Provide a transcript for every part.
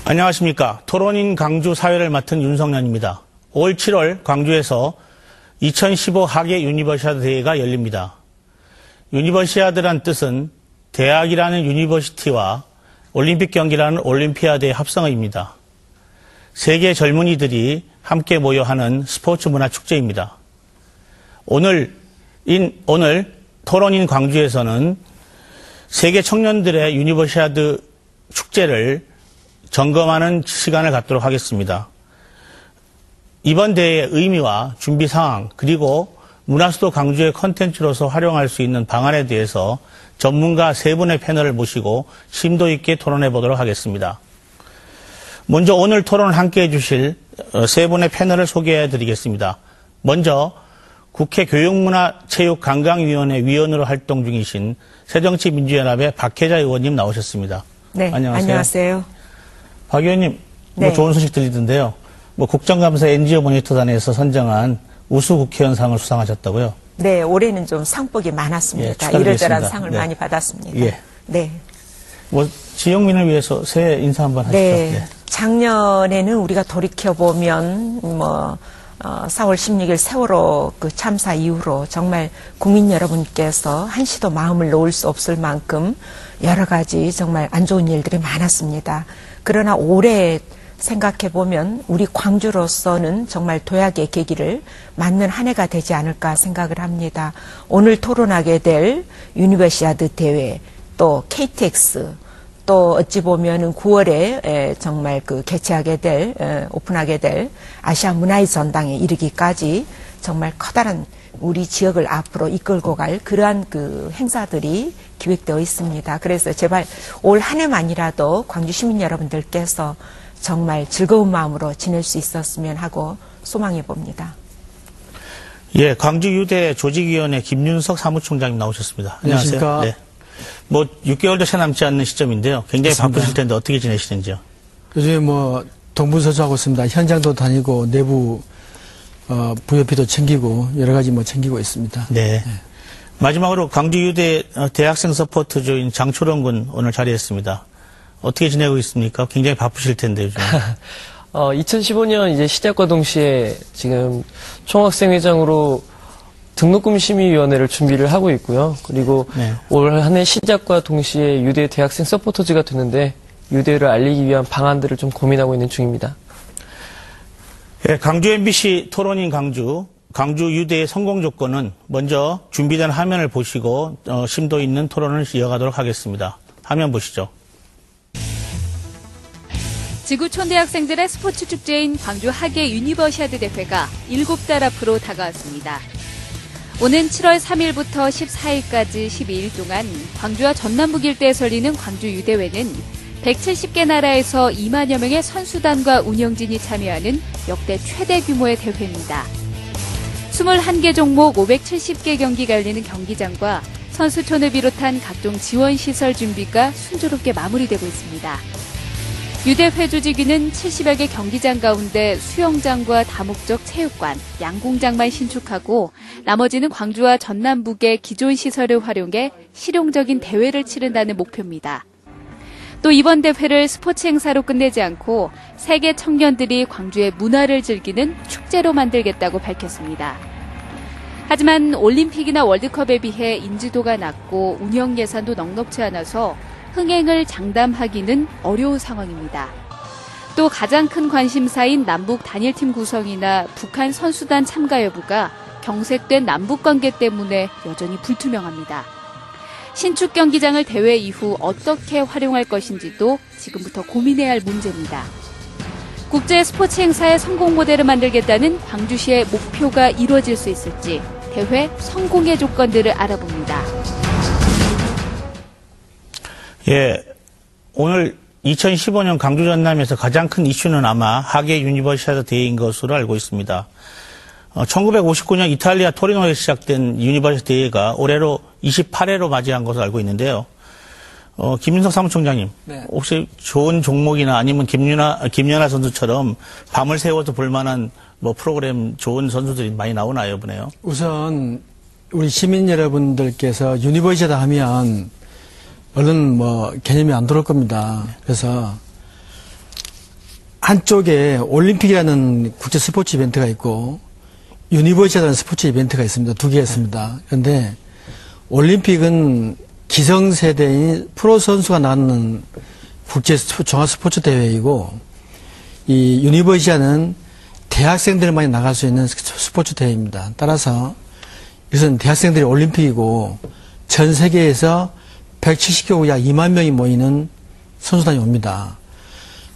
안녕하십니까. 토론인 광주 사회를 맡은 윤석년입니다. 올 7월 광주에서 2015 하계 유니버시아드 대회가 열립니다. 유니버시아드란 뜻은 대학이라는 유니버시티와 올림픽 경기라는 올림피아드의 합성어입니다. 세계 젊은이들이 함께 모여 하는 스포츠 문화 축제입니다. 오늘 토론인 광주에서는 세계 청년들의 유니버시아드 축제를 점검하는 시간을 갖도록 하겠습니다. 이번 대회의 의미와 준비 상황, 그리고 문화수도 광주의 콘텐츠로서 활용할 수 있는 방안에 대해서 전문가 세 분의 패널을 모시고 심도 있게 토론해 보도록 하겠습니다. 먼저 오늘 토론을 함께해 주실 세 분의 패널을 소개해 드리겠습니다. 먼저 국회 교육문화체육관광위원회 위원으로 활동 중이신 새정치민주연합의 박혜자 의원님 나오셨습니다. 네, 안녕하세요. 박 의원님, 네. 좋은 소식 들리던데요. 국정감사 NGO 모니터단에서 선정한 우수 국회의원상을 수상하셨다고요? 네, 올해는 좀 상복이 많았습니다. 예, 이런저런 상을 네. 많이 받았습니다. 예. 네. 지역민을 위해서 새해 인사 한번 하시죠. 네. 예. 작년에는 우리가 돌이켜보면 4월 16일 세월호 그 참사 이후로 정말 국민 여러분께서 한시도 마음을 놓을 수 없을 만큼 여러 가지 정말 안 좋은 일들이 많았습니다. 그러나 올해 생각해보면 우리 광주로서는 정말 도약의 계기를 맞는 한 해가 되지 않을까 생각을 합니다. 오늘 토론하게 될 유니버시아드 대회, 또 KTX, 또 어찌 보면은 9월에 정말 개최하게 될, 오픈하게 될 아시아 문화의 전당에 이르기까지 정말 커다란 우리 지역을 앞으로 이끌고 갈 그러한 행사들이 기획되어 있습니다. 그래서 제발 올 한 해만이라도 광주 시민 여러분들께서 정말 즐거운 마음으로 지낼 수 있었으면 하고 소망해 봅니다. 예, 광주유대 조직위원회 김윤석 사무총장님 나오셨습니다. 안녕하세요. 네. 6개월도 채 남지 않는 시점인데요. 굉장히 그렇습니다. 바쁘실 텐데 어떻게 지내시는지요? 요즘에 동분서주하고 있습니다. 현장도 다니고 내부 VIP도 챙기고 여러 가지 챙기고 있습니다. 네. 마지막으로 광주유대 대학생 서포트조인 장초롱 군 오늘 자리했습니다. 어떻게 지내고 있습니까? 굉장히 바쁘실 텐데 요즘. 2015년 이제 시작과 동시에 지금 총학생회장으로 등록금 심의위원회를 준비를 하고 있고요. 그리고 네. 올 한 해 시작과 동시에 유대 대학생 서포터즈가 되는데 유대를 알리기 위한 방안들을 좀 고민하고 있는 중입니다. 예, 광주 MBC 토론인 광주 유대의 성공 조건은 먼저 준비된 화면을 보시고 심도 있는 토론을 이어가도록 하겠습니다. 화면 보시죠. 지구촌 대학생들의 스포츠 축제인 광주 하계 유니버시아드 대회가 7달 앞으로 다가왔습여 오는 7월 3일부터 14일까지 12일 동안 광주와 전남북 일대에서 열리는 광주 유대회는 170개 나라에서 2만여 명의 선수단과 운영진이 참여하는 역대 최대 규모의 대회입니다. 21개 종목 570개 경기가 열리는 경기장과 선수촌을 비롯한 각종 지원시설 준비가 순조롭게 마무리되고 있습니다. 유대회 조직위는 70여 개 경기장 가운데 수영장과 다목적 체육관, 양궁장만 신축하고 나머지는 광주와 전남북의 기존 시설을 활용해 실용적인 대회를 치른다는 목표입니다. 또 이번 대회를 스포츠 행사로 끝내지 않고 세계 청년들이 광주의 문화를 즐기는 축제로 만들겠다고 밝혔습니다. 하지만 올림픽이나 월드컵에 비해 인지도가 낮고 운영 예산도 넉넉지 않아서 흥행을 장담하기는 어려운 상황입니다. 또 가장 큰 관심사인 남북 단일팀 구성이나 북한 선수단 참가 여부가 경색된 남북관계 때문에 여전히 불투명합니다. 신축 경기장을 대회 이후 어떻게 활용할 것인지도 지금부터 고민해야 할 문제입니다. 국제 스포츠 행사의 성공 모델을 만들겠다는 광주시의 목표가 이루어질 수 있을지 대회 성공의 조건들을 알아봅니다. 예, 오늘 2015년 광주 전남에서 가장 큰 이슈는 아마 하계 유니버시아드 대회인 것으로 알고 있습니다. 1959년 이탈리아 토리노에서 시작된 유니버시아드 대회가 올해로 28회로 맞이한 것으로 알고 있는데요. 김윤석 사무총장님, 네. 혹시 좋은 종목이나 아니면 김연아 선수처럼 밤을 새워서 볼만한 프로그램 좋은 선수들이 많이 나오나요, 이번에요? 우선 우리 시민 여러분들께서 유니버시아드 하면 얼른 개념이 안 들어올 겁니다. 그래서 한쪽에 올림픽이라는 국제 스포츠 이벤트가 있고 유니버시아라는 스포츠 이벤트가 있습니다. 두 개가 있습니다. 그런데 올림픽은 기성세대인 프로 선수가 나가는 국제 종합 스포츠 대회이고 이 유니버시아는 대학생들만이 나갈 수 있는 스포츠 대회입니다. 따라서 이것은 대학생들이 올림픽이고 전 세계에서 170개국 약 2만 명이 모이는 선수단이 옵니다.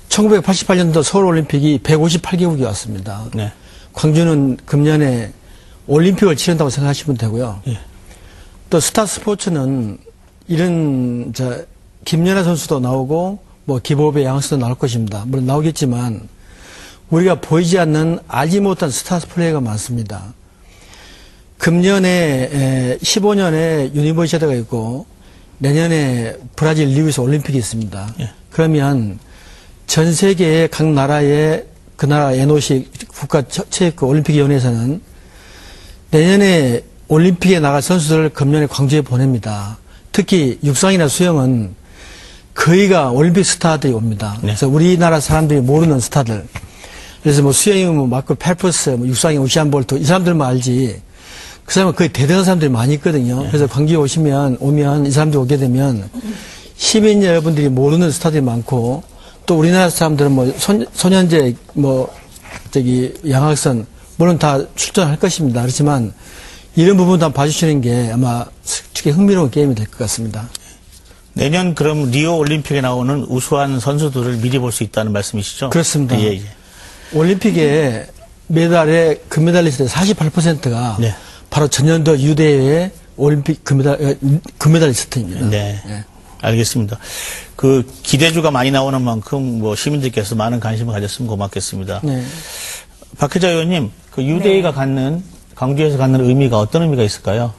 1988년도 서울올림픽이 158개국이 왔습니다. 네. 광주는 금년에 올림픽을 치른다고 생각하시면 되고요. 예. 또 스타 스포츠는 이런 김연아 선수도 나오고 뭐 기보배 양선도 나올 것입니다. 물론 나오겠지만 우리가 보이지 않는 알지 못한 스타 플레이가 많습니다. 금년에 15년에 유니버시아드가 있고 내년에 브라질 리우에서 올림픽이 있습니다. 예. 그러면 전 세계의 각 나라의 그 나라 NOC 국가체육 올림픽위원회에서는 내년에 올림픽에 나갈 선수들을 금년에 광주에 보냅니다. 특히 육상이나 수영은 거의가 올림픽 스타들이 옵니다. 네. 그래서 우리나라 사람들이 모르는 스타들. 그래서 뭐 수영이면 뭐 마크 펠프스, 뭐 육상이 우시안 볼트 이 사람들만 알지. 그 사람은 거의 대단한 사람들이 많이 있거든요. 네. 그래서 광주에 오면 이 사람들이 오게 되면 시민 여러분들이 모르는 스타들이 많고 또 우리나라 사람들은 뭐 소년제 양학선 물론 다 출전할 것입니다. 그렇지만 이런 부분도 한번 봐주시는 게 아마 특히 흥미로운 게임이 될 것 같습니다. 내년 그럼 리오 올림픽에 나오는 우수한 선수들을 미리 볼 수 있다는 말씀이시죠? 그렇습니다. 예, 예. 올림픽의 메달의 금메달리스트의 48%가 네. 바로 전년도 유대의 올림픽 금메달리스트입니다. 네. 예. 알겠습니다. 그 기대주가 많이 나오는 만큼 뭐 시민들께서 많은 관심을 가졌으면 고맙겠습니다. 네. 박혜자 의원님, 그 유대회가 갖는 광주에서 갖는 의미가 어떤 의미가 있을까요?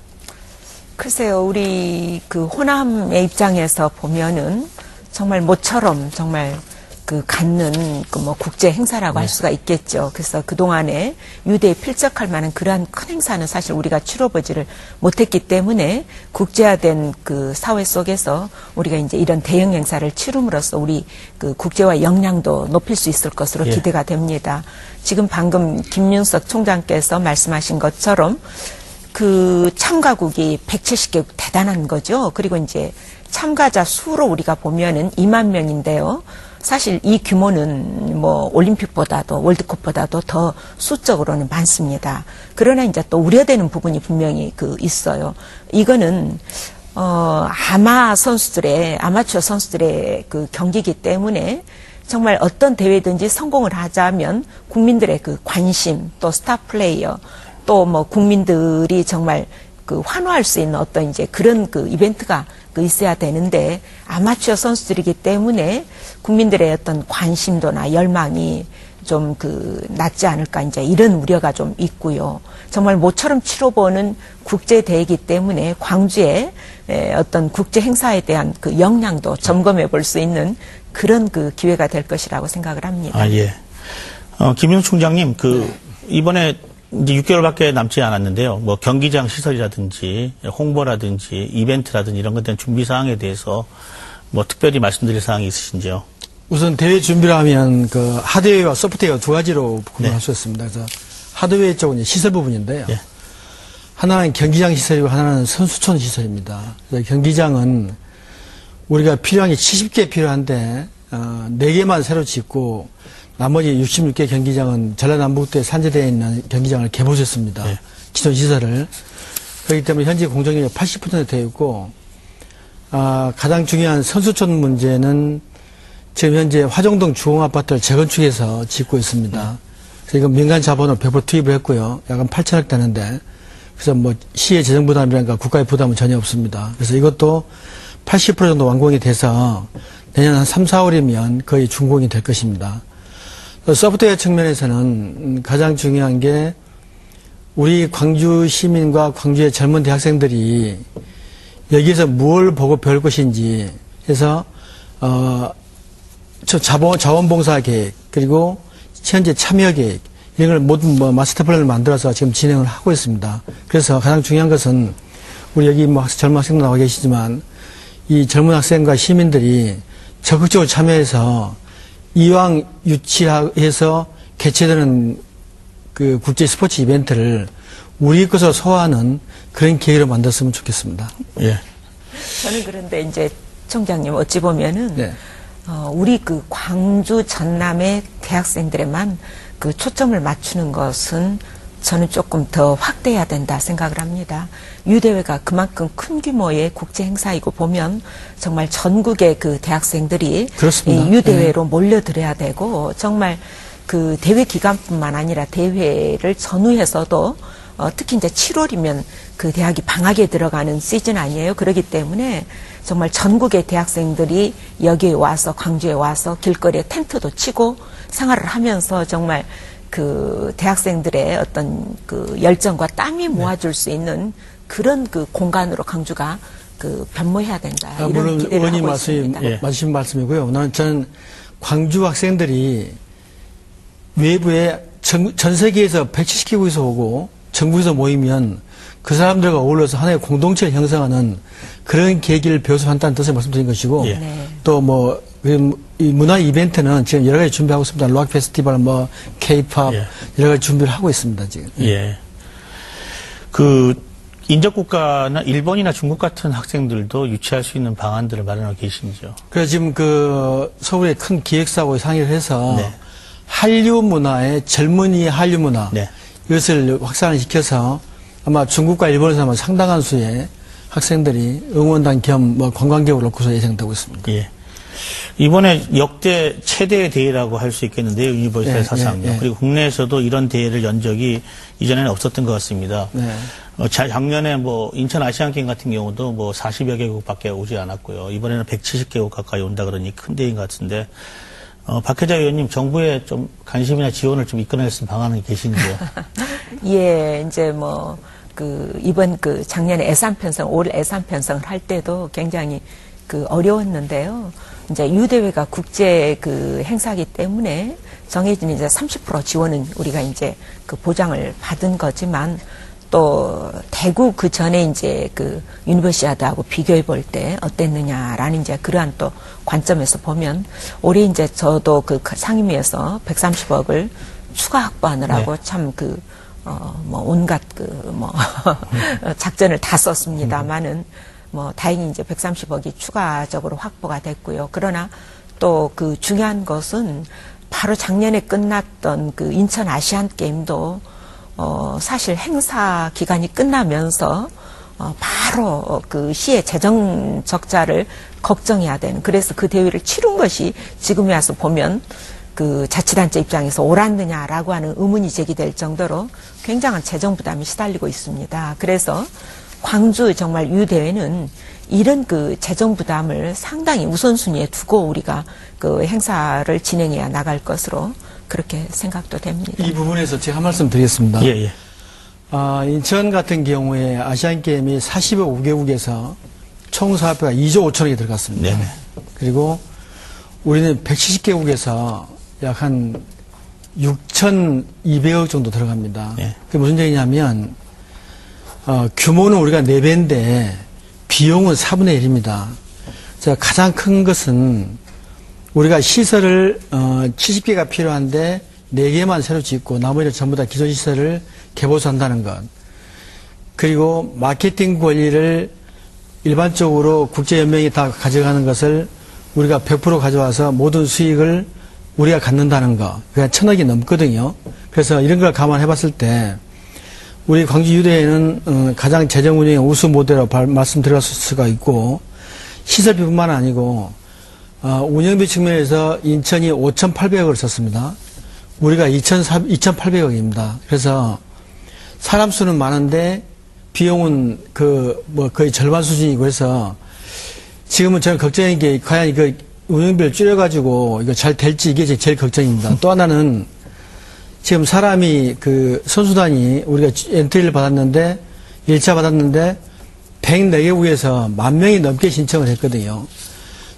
글쎄요, 우리 그 호남의 입장에서 보면은 정말 모처럼 정말 그 갖는 그 뭐 국제 행사라고 할 수가 있겠죠. 그래서 그동안에 유대에 필적할 만한 그러한 큰 행사는 사실 우리가 치러보지를 못했기 때문에 국제화된 그 사회 속에서 우리가 이제 이런 대형 행사를 치름으로써 우리 그 국제화 역량도 높일 수 있을 것으로 예. 기대가 됩니다. 지금 방금 김윤석 총장께서 말씀하신 것처럼 그 참가국이 170개국 대단한 거죠. 그리고 이제 참가자 수로 우리가 보면은 2만 명인데요. 사실 이 규모는 뭐 올림픽보다도 월드컵보다도 더 수적으로는 많습니다. 그러나 이제 또 우려되는 부분이 분명히 그 있어요. 이거는 아마추어 선수들의 그 경기이기 때문에 정말 어떤 대회든지 성공을 하자면 국민들의 그 관심 또 스타 플레이어 또 뭐 국민들이 정말 그 환호할 수 있는 어떤 이제 그런 그 이벤트가 그 있어야 되는데 아마추어 선수들이기 때문에 국민들의 어떤 관심도나 열망이 좀 그 낮지 않을까 이제 이런 우려가 좀 있고요. 정말 모처럼 치러보는 국제 대회이기 때문에 광주의 어떤 국제 행사에 대한 그 역량도 점검해 볼 수 있는 그런 그 기회가 될 것이라고 생각을 합니다. 아, 예. 김윤 총장님, 이번에 이제 6개월밖에 남지 않았는데요. 뭐 경기장 시설이라든지 홍보라든지 이벤트라든지 이런 것에 대한 준비 사항에 대해서 뭐 특별히 말씀드릴 사항이 있으신지요? 우선 대회 준비를 하면 그 하드웨어와 소프트웨어 두 가지로 구분할 수 있습니다. 그래서 하드웨어 쪽은 이제 시설 부분인데요. 예. 하나는 경기장 시설이고 하나는 선수촌 시설입니다. 그래서 경기장은 우리가 필요한 게 70개 필요한데 4개만 새로 짓고 나머지 66개 경기장은 전라남북도에 산재되어 있는 경기장을 개보셨습니다. 네. 기존 시설을. 그렇기 때문에 현재 공정률이 80% 되어 있고 가장 중요한 선수촌 문제는 지금 현재 화정동 주공아파트를 재건축해서 짓고 있습니다. 그래서 이건 민간 자본을 100% 투입을 했고요. 약간 8천억 되는데 그래서 뭐 시의 재정 부담이라든가 국가의 부담은 전혀 없습니다. 그래서 이것도 80% 정도 완공이 돼서 내년 한 3, 4월이면 거의 준공이 될 것입니다. 소프트웨어 측면에서는 가장 중요한 게 우리 광주 시민과 광주의 젊은 대학생들이 여기서 뭘 보고 배울 것인지 해서 자원봉사 계획 그리고 현재 참여 계획 이런 걸 모든 마스터 플랜을 만들어서 지금 진행을 하고 있습니다. 그래서 가장 중요한 것은 우리 여기 젊은 학생도 나와 계시지만 이 젊은 학생과 시민들이 적극적으로 참여해서 이왕 유치해서 개최되는 그 국제 스포츠 이벤트를 우리 것으로 소화하는 그런 계기로 만들었으면 좋겠습니다. 예. 저는 그런데 이제 총장님 어찌 보면은 네. 우리 그 광주 전남의 대학생들에만 그 초점을 맞추는 것은 저는 조금 더 확대해야 된다 생각을 합니다. 유대회가 그만큼 큰 규모의 국제 행사이고 보면 정말 전국의 그 대학생들이 그렇습니다. 이 유대회로 몰려들어야 되고 정말 그 대회 기간뿐만 아니라 대회를 전후해서도 특히 이제 7월이면 그 대학이 방학에 들어가는 시즌 아니에요. 그렇기 때문에 정말 전국의 대학생들이 여기에 와서 광주에 와서 길거리에 텐트도 치고 생활을 하면서 정말 그 대학생들의 어떤 그 열정과 땀이 모아줄 수 있는 그런 그 공간으로 광주가 그 변모해야 된다. 이런 물론 기대를 의원님 하고 말씀이 있습니다. 맞으신 말씀이고요. 저는 광주 학생들이 외부에 전 세계에서 170개국에서 오고 전국에서 모이면 그 사람들과 어울려서 하나의 공동체를 형성하는 그런 계기를 배워서한다는 뜻을 말씀드린 것이고 예. 네. 또 뭐 이 문화 이벤트는 지금 여러 가지 준비하고 있습니다. 락 페스티벌, 뭐 K-팝 예. 여러 가지 준비를 하고 있습니다. 지금. 예. 그 인접국가나 일본이나 중국 같은 학생들도 유치할 수 있는 방안들을 마련하고 계신지요? 그래서 지금 그 서울의 큰 기획사하고 상의를 해서 네. 한류 문화의 젊은이의 한류 문화 네. 이것을 확산을 시켜서 아마 중국과 일본에서 아마 상당한 수의 학생들이 응원단 겸 뭐 관광객을 놓고서 예상되고 있습니다. 예. 이번에 역대 최대의 대회라고 할 수 있겠는데요. 유니버시아드 예, 사상요. 예, 예. 그리고 국내에서도 이런 대회를 연 적이 이전에는 없었던 것 같습니다. 네. 작년에 뭐 인천 아시안게임 같은 경우도 뭐 40여 개국밖에 오지 않았고요. 이번에는 170개국 가까이 온다 그러니 큰 대회인 것 같은데 박혜자 의원님 정부의 좀 관심이나 지원을 좀 이끌어낼 수 있는 방안은 계신지요? 예, 이제 뭐, 이번 작년에 올 애산 편성을 할 때도 굉장히 어려웠는데요. 이제 유대회가 국제 행사기 때문에 정해진 이제 30% 지원은 우리가 이제 보장을 받은 거지만 또 대구 전에 이제 유니버시아드하고 비교해 볼 때 어땠느냐라는 이제 그러한 또 관점에서 보면 올해 이제 저도 상임위에서 130억을 추가 확보하느라고 네. 참 뭐 온갖 작전을 다 썼습니다만은 뭐 다행히 이제 130억이 추가적으로 확보가 됐고요. 그러나 또 중요한 것은 바로 작년에 끝났던 인천 아시안 게임도 사실 행사 기간이 끝나면서 바로 시의 재정 적자를 걱정해야 되는 그래서 그 대회를 치른 것이 지금에 와서 보면 자치단체 입장에서 옳았느냐라고 하는 의문이 제기될 정도로 굉장한 재정 부담이 시달리고 있습니다. 그래서 광주 정말 유대회는 이런 재정 부담을 상당히 우선순위에 두고 우리가 행사를 진행해야 나갈 것으로 그렇게 생각도 됩니다. 이 부분에서 제가 한 말씀 드리겠습니다. 예, 예. 인천 같은 경우에 아시안게임이 45개국에서 총 사업비가 2조 5천억이 들어갔습니다. 네네. 그리고 우리는 170개국에서 약 한 6,200억 정도 들어갑니다. 네. 그게 무슨 얘기냐면 규모는 우리가 4배인데 비용은 4분의 1입니다. 가장 큰 것은 우리가 시설을 70개가 필요한데 4개만 새로 짓고 나머지는 전부 다 기존 시설을 개보수한다는 것. 그리고 마케팅 권리를 일반적으로 국제연맹이 다 가져가는 것을 우리가 100% 가져와서 모든 수익을 우리가 갖는다는 거. 그러니까 1,000억이 넘거든요. 그래서 이런 걸 감안해 봤을 때 우리 광주 유대회는 가장 재정 운영의 우수 모델로 말씀드렸을 수가 있고 시설비뿐만 아니고 운영비 측면에서 인천이 5,800억을 썼습니다. 우리가 2,800억입니다. 그래서 사람 수는 많은데 비용은 거의 절반 수준이고 해서 지금은 저는 걱정인 게 과연 운영비를 줄여가지고 이거 잘 될지 이게 제일 걱정입니다. 또 하나는 지금 사람이 선수단이 우리가 엔트리를 받았는데 1차 받았는데 104개국에서 10,000명이 넘게 신청을 했거든요.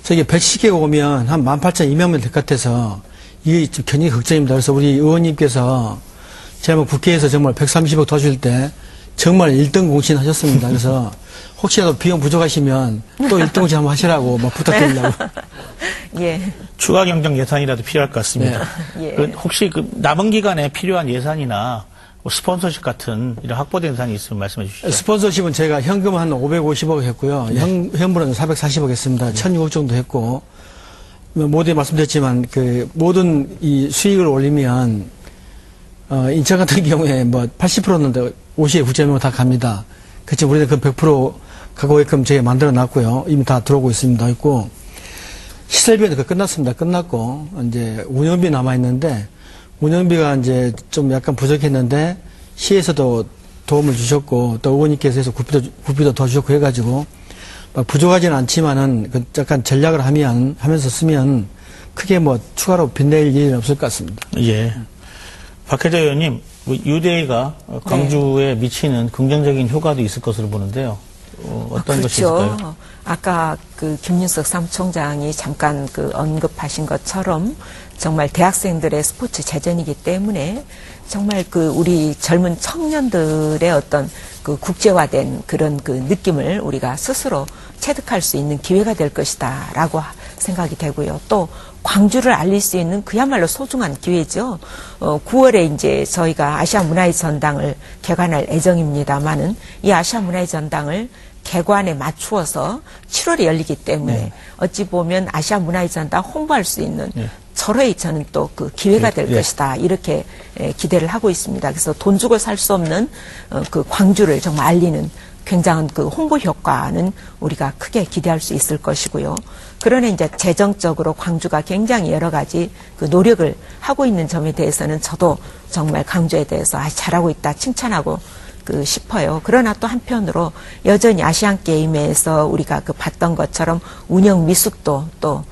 저기 170개국 오면 한 18,200명 될 것 같아서 이게 굉장히 걱정입니다. 그래서 우리 의원님께서 제가 국회에서 정말 130억 도와줄 때 정말 1등 공신하셨습니다. 그래서 혹시라도 비용 부족하시면 또 1등 공신 한번 하시라고 막 부탁드리려고. 예. 추가 경정 예산이라도 필요할 것 같습니다. 예. 혹시 그 남은 기간에 필요한 예산이나 뭐 스폰서십 같은 이런 확보된 예산이 있으면 말씀해 주시죠. 스폰서십은 제가 현금 한 550억 했고요. 현물은 440억 했습니다. 1,600억 정도 했고, 모두에 말씀드렸지만, 모든 이 수익을 올리면, 인천 같은 경우에 뭐 80%는 50의 국제명은 다 갑니다. 그렇지만 우리는 그 100% 가고게끔 저희가 만들어 놨고요. 이미 다 들어오고 있습니다. 있고, 시설비는 끝났습니다. 끝났고, 이제 운영비 남아있는데, 운영비가 이제 좀 약간 부족했는데, 시에서도 도움을 주셨고, 또 의원님께서 해서 국비도 더 주셨고 해가지고, 막 부족하지는 않지만은, 약간 전략을 하면서 쓰면, 크게 뭐 추가로 빚낼 일은 없을 것 같습니다. 예. 박혜자 의원님, 유대가 광주에 미치는 긍정적인 효과도 있을 것으로 보는데요. 어떤 것이 있을까요? 아까 김윤석 사무총장이 잠깐 언급하신 것처럼 정말 대학생들의 스포츠 재전이기 때문에 정말 우리 젊은 청년들의 어떤 국제화된 그런 느낌을 우리가 스스로 체득할 수 있는 기회가 될 것이다라고 생각이 되고요. 또 광주를 알릴 수 있는 그야말로 소중한 기회죠. 9월에 이제 저희가 아시아 문화의 전당을 개관할 예정입니다만은 이 아시아 문화의 전당을 개관에 맞추어서 7월에 열리기 때문에 어찌 보면 아시아 문화의 전당 홍보할 수 있는 절호의 저는 또 기회가 될 것이다. 이렇게 기대를 하고 있습니다. 그래서 돈 주고 살 수 없는 광주를 정말 알리는 굉장한 홍보 효과는 우리가 크게 기대할 수 있을 것이고요. 그러나 이제 재정적으로 광주가 굉장히 여러 가지 노력을 하고 있는 점에 대해서는 저도 정말 광주에 대해서 잘하고 있다 칭찬하고 싶어요. 그러나 또 한편으로 여전히 아시안 게임에서 우리가 봤던 것처럼 운영 미숙도 또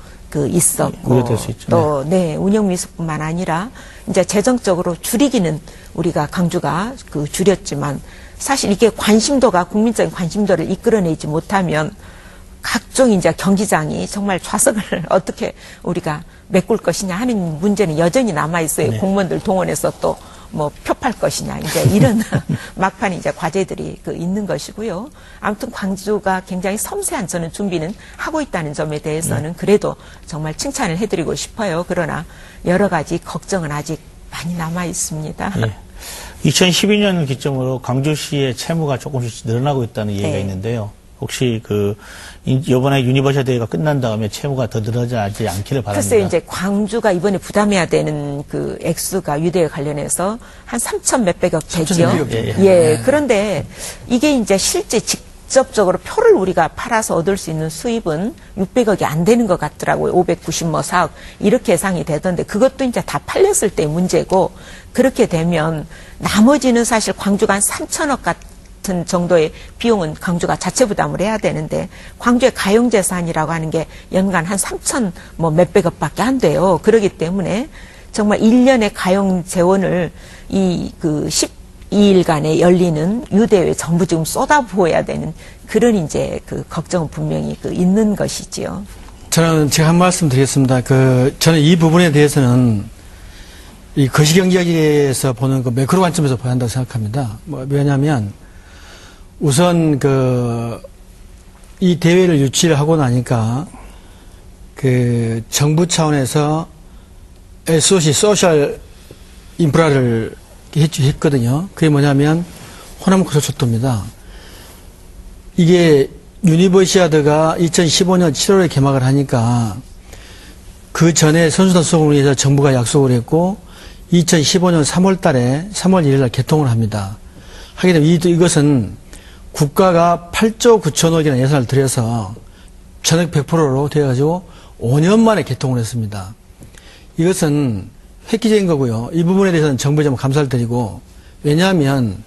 있었고 우려될 수 있죠. 또 운영 미숙뿐만 아니라 이제 재정적으로 줄이기는 우리가 광주가 줄였지만 사실 이게 관심도가 국민적인 관심도를 이끌어내지 못하면 각종 이제 경기장이 정말 좌석을 어떻게 우리가 메꿀 것이냐 하는 문제는 여전히 남아 있어요. 공무원들 동원해서 또 뭐 표팔 것이냐 이제 이런 막판 이제 과제들이 있는 것이고요. 아무튼 광주가 굉장히 섬세한 저는 준비는 하고 있다는 점에 대해서는 그래도 정말 칭찬을 해드리고 싶어요. 그러나 여러 가지 걱정은 아직 많이 남아 있습니다. 2012년을 기점으로 광주시의 채무가 조금씩 늘어나고 있다는 얘기가 있는데요. 혹시 이번에 유니버셜 대회가 끝난 다음에 채무가 더 늘어나지 않기를 바랍니다. 글쎄요, 이제 광주가 이번에 부담해야 되는 액수가 유대에 관련해서 한 3천 몇백억 되죠. 그런데 이게 이제 실제 직접적으로 표를 우리가 팔아서 얻을 수 있는 수입은 600억이 안 되는 것 같더라고요. 594억 이렇게 예상이 되던데 그것도 이제 다 팔렸을 때 문제고 그렇게 되면 나머지는 사실 광주가 한 3천억 같은 정도의 비용은 광주가 자체 부담을 해야 되는데 광주의 가용재산이라고 하는 게 연간 한 3천 몇백억밖에 안 돼요. 그렇기 때문에 정말 1년의 가용재원을 이 12일간에 열리는 유대회 전부 지금 쏟아부어야 되는 그런 이제 걱정은 분명히 있는 것이지요. 저는 제가 한 말씀 드리겠습니다. 저는 이 부분에 대해서는 이 거시경제학에서 보는 매크로 관점에서 봐야 한다고 생각합니다. 왜냐하면 우선 이 대회를 유치를 하고 나니까 정부 차원에서 SOC 소셜 인프라를 했거든요. 그게 뭐냐면 호남 고속철도입니다. 이게 유니버시아드가 2015년 7월에 개막을 하니까 그 전에 선수단 수업을 위해서 정부가 약속을 했고 2015년 3월 1일 날 개통을 합니다. 하게 되면 이것은 국가가 8조 9천억이라는 예산을 들여서 전액 100%로 되어가지고 5년 만에 개통을 했습니다. 이것은 획기적인 거고요. 이 부분에 대해서는 정부에 좀 감사를 드리고 왜냐하면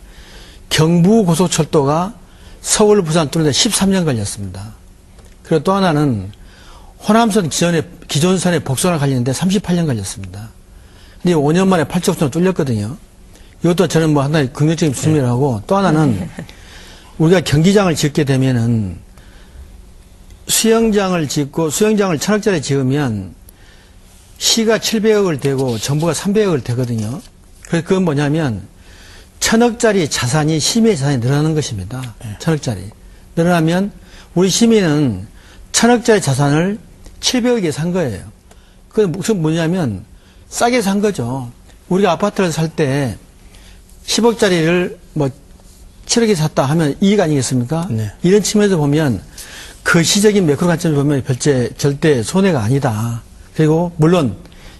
경부고속철도가 서울, 부산 뚫는데 13년 걸렸습니다. 그리고 또 하나는 호남선 기존선의 복선을 갈리는데 38년 걸렸습니다. 근데 5년 만에 8조 9천억 뚫렸거든요. 이것도 저는 하나의 긍정적인 수준이라고 또 하나는 우리가 경기장을 짓게 되면은 수영장을 짓고 수영장을 1,000억짜리 지으면 시가 700억을 대고 정부가 300억을 대거든요. 그래서 그건 뭐냐면 천억짜리 자산이 시민의 자산이 늘어나는 것입니다. 천억짜리. 늘어나면 우리 시민은 천억짜리 자산을 700억에 산 거예요. 그게 무슨 뭐냐면 싸게 산 거죠. 우리가 아파트를 살 때 10억짜리를 뭐 7억에 샀다 하면 이익 아니겠습니까? 네. 이런 측면에서 보면 그 시적인 매크로 관점에서 보면 절대 손해가 아니다. 그리고 물론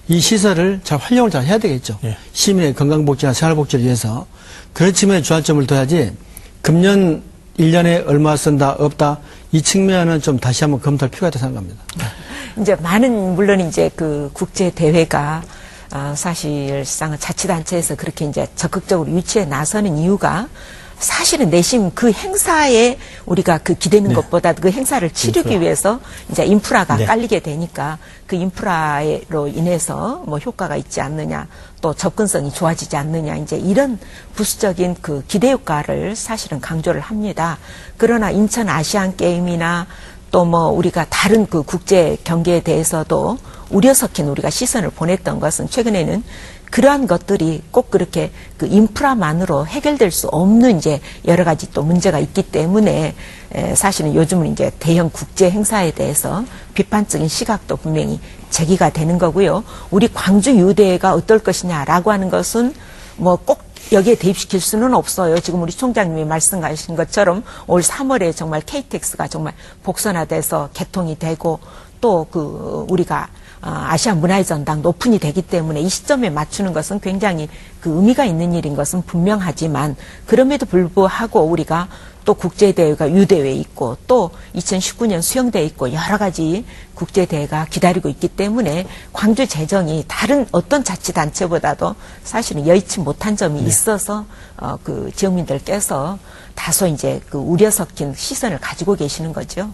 이 시설을 잘 활용을 잘 해야 되겠죠. 예. 시민의 건강복지나 생활복지를 위해서. 그런 측면에 주안점을 둬야지 금년 1년에 얼마 쓴다 없다 이 측면은 좀 다시 한번 검토할 필요가 있다고 생각합니다. 이제 많은 물론 이제 그 국제 대회가 사실상 자치단체에서 그렇게 이제 적극적으로 유치에 나서는 이유가 사실은 내심 그 행사에 우리가 그 기대는 네. 것보다 그 행사를 치르기 인프라. 위해서 이제 인프라가 네. 깔리게 되니까 그 인프라로 인해서 뭐 효과가 있지 않느냐 또 접근성이 좋아지지 않느냐 이제 이런 부수적인 그 기대 효과를 사실은 강조를 합니다. 그러나 인천 아시안 게임이나 또 뭐 우리가 다른 그 국제 경기에 대해서도 우려 섞인 우리가 시선을 보냈던 것은 최근에는 그러한 것들이 꼭 그렇게 그 인프라만으로 해결될 수 없는 이제 여러 가지 또 문제가 있기 때문에 사실은 요즘은 이제 대형 국제 행사에 대해서 비판적인 시각도 분명히 제기가 되는 거고요. 우리 광주 유대가 어떨 것이냐라고 하는 것은 뭐 꼭 여기에 대입시킬 수는 없어요. 지금 우리 총장님이 말씀하신 것처럼 올 3월에 정말 KTX가 정말 복선화돼서 개통이 되고 또 그 우리가 아시아 문화의 전당 오픈이 되기 때문에 이 시점에 맞추는 것은 굉장히 그 의미가 있는 일인 것은 분명하지만 그럼에도 불구하고 우리가 또 국제대회가 유대회에 있고 또 2019년 수영대에 있고 여러 가지 국제대회가 기다리고 있기 때문에 광주 재정이 다른 어떤 자치단체보다도 사실은 여의치 못한 점이 있어서 그 지역민들께서 다소 이제 그 우려 섞인 시선을 가지고 계시는 거죠.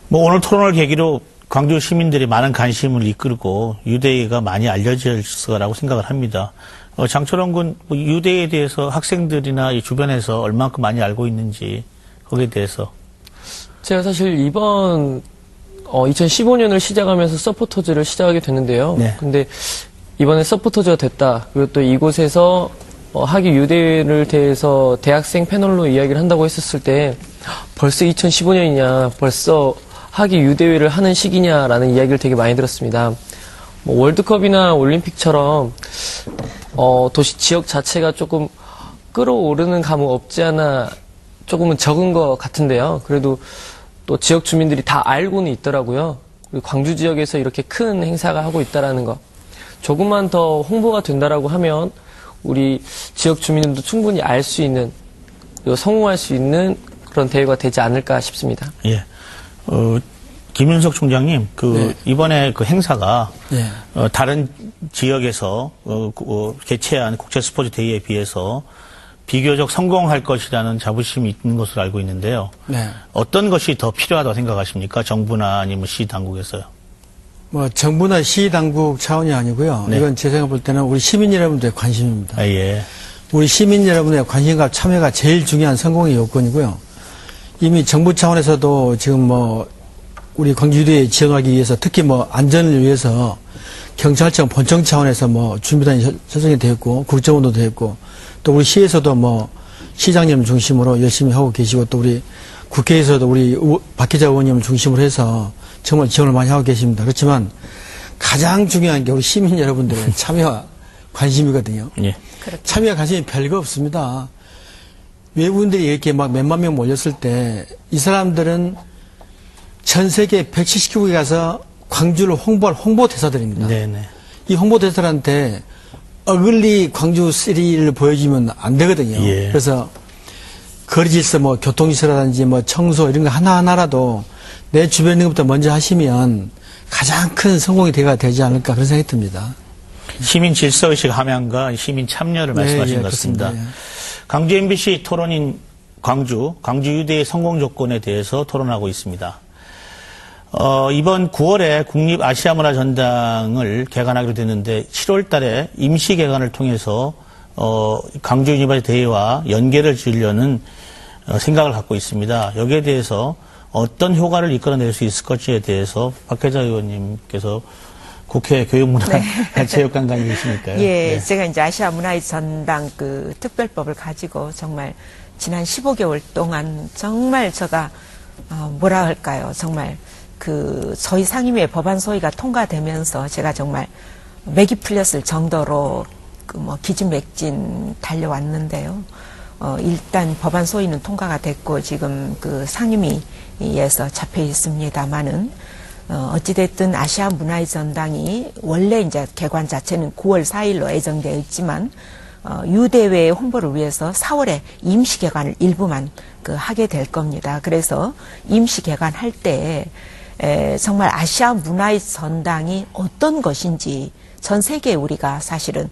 뭐 오늘 토론을 계기로 광주 시민들이 많은 관심을 이끌고 유대회가 많이 알려질 거라고 생각을 합니다. 장철원 군 유대에 대해서 학생들이나 이 주변에서 얼마큼 많이 알고 있는지 거기에 대해서. 제가 사실 이번 2015년을 시작하면서 서포터즈를 시작하게 됐는데요. 네. 근데 이번에 서포터즈가 됐다. 그리고 또 이곳에서 학위 유대를 대해서 대학생 패널로 이야기를 한다고 했었을 때 벌써 2015년이냐 벌써 학위 유대회를 하는 시기냐라는 이야기를 되게 많이 들었습니다. 뭐 월드컵이나 올림픽처럼 도시 지역 자체가 조금 끌어오르는 감은 없지 않아 조금은 적은 것 같은데요. 그래도 또 지역 주민들이 다 알고는 있더라고요. 그리고 광주 지역에서 이렇게 큰 행사가 하고 있다라는 거. 조금만 더 홍보가 된다라고 하면 우리 지역 주민들도 충분히 알 수 있는 그리고 성공할 수 있는 그런 대회가 되지 않을까 싶습니다. 예. 김윤석 총장님, 네. 이번에 그 행사가, 네. 다른 지역에서, 개최한 국제 스포츠 대회에 비해서 비교적 성공할 것이라는 자부심이 있는 것으로 알고 있는데요. 네. 어떤 것이 더 필요하다고 생각하십니까? 정부나 아니면 시 당국에서요? 뭐 정부나 시 당국 차원이 아니고요. 네. 이건 제 생각 볼 때는 우리 시민 여러분들의 관심입니다. 아, 예. 우리 시민 여러분의 관심과 참여가 제일 중요한 성공의 요건이고요. 이미 정부 차원에서도 지금 뭐 우리 광주유대에 지원하기 위해서 특히 뭐 안전을 위해서 경찰청 본청 차원에서 뭐 준비단이 설정이 되었고 국정원도 되었고 또 우리 시에서도 뭐 시장님 중심으로 열심히 하고 계시고 또 우리 국회에서도 우리 박기자 의원님을 중심으로 해서 정말 지원을 많이 하고 계십니다. 그렇지만 가장 중요한 게 우리 시민 여러분들의 참여와 관심이거든요. 예. 참여와 관심이 별거 없습니다. 외국인들이 이렇게 막 몇만 명 몰렸을 때 이 사람들은 전 세계 170개국에 가서 광주를 홍보할 홍보대사들입니다. 네네. 이 홍보대사들한테 어글리 광주 시리를 보여주면 안 되거든요. 예. 그래서 거리 질서, 뭐 교통시설이라든지 뭐 청소 이런 거 하나하나라도 내 주변에 있는 것부터 먼저 하시면 가장 큰 성공이 되지 않을까 그런 생각이 듭니다. 시민 질서의식 함양과 시민 참여를 말씀하신 예, 것 같습니다. 그렇습니다. 예. 광주 MBC 토론인 광주 유대의 성공 조건에 대해서 토론하고 있습니다. 이번 9월에 국립아시아문화전당을 개관하기로 됐는데 7월 달에 임시 개관을 통해서 광주 유니버시티 대회와 연계를 지으려는 생각을 갖고 있습니다. 여기에 대해서 어떤 효과를 이끌어낼 수 있을 것인지에 대해서 박혜자 의원님께서 국회 교육문화체육관광이시니까요. 예, 네. 제가 이제 아시아 문화의 전당 그 특별법을 가지고 정말 지난 15개월 동안 정말 제가 뭐라 할까요? 정말 그 저희 상임위의 법안 소위가 통과되면서 제가 정말 맥이 풀렸을 정도로 그 뭐 기진맥진 달려왔는데요. 일단 법안 소위는 통과가 됐고 지금 그 상임위에서 잡혀 있습니다만은 어찌됐든 아시아 문화의 전당이 원래 이제 개관 자체는 9월 4일로 예정되어 있지만 유대회 홍보를 위해서 4월에 임시 개관을 일부만 하게 될 겁니다. 그래서 임시 개관할 때 정말 아시아 문화의 전당이 어떤 것인지 전 세계에 우리가 사실은